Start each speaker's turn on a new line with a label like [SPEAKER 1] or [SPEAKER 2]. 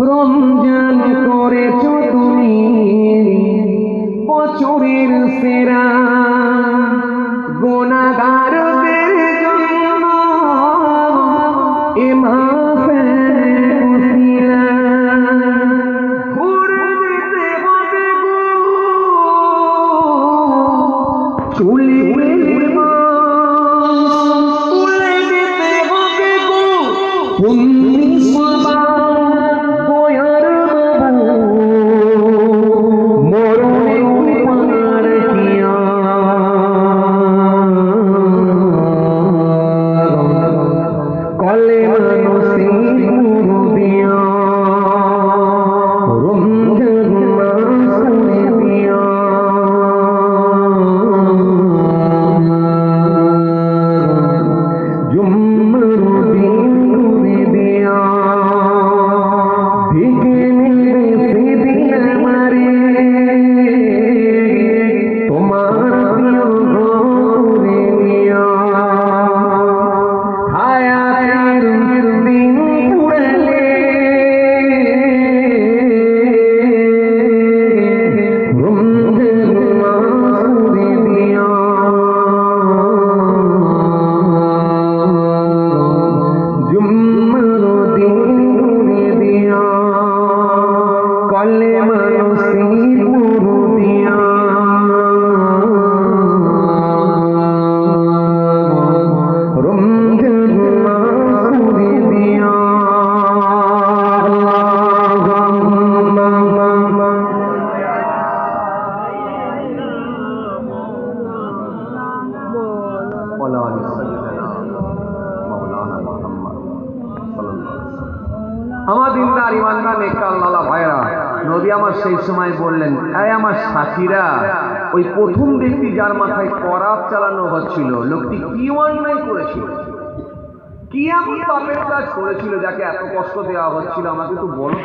[SPEAKER 1] রমজান করেছ তুমি বছরের সেরা গুনাহগারদের জন্য এ মাসে উসিলা ঘুরে যেতে হবে গো চুলি তুলে দিতে হবে গো আমার দিনদার ইমানদার নেককার আল্লাহ ভাইরা নবী আমার সেই সময় বললেন, এই আমার সাথীরা, ওই প্রথম ব্যক্তি যার মাথায় করাত চালানো হচ্ছিল, লোকটি কি অন্যায় করেছিল, কি এমন পাপের কাজ করেছিল যাকে এত কষ্ট দেওয়া হচ্ছিল, আমাকে তো বলো।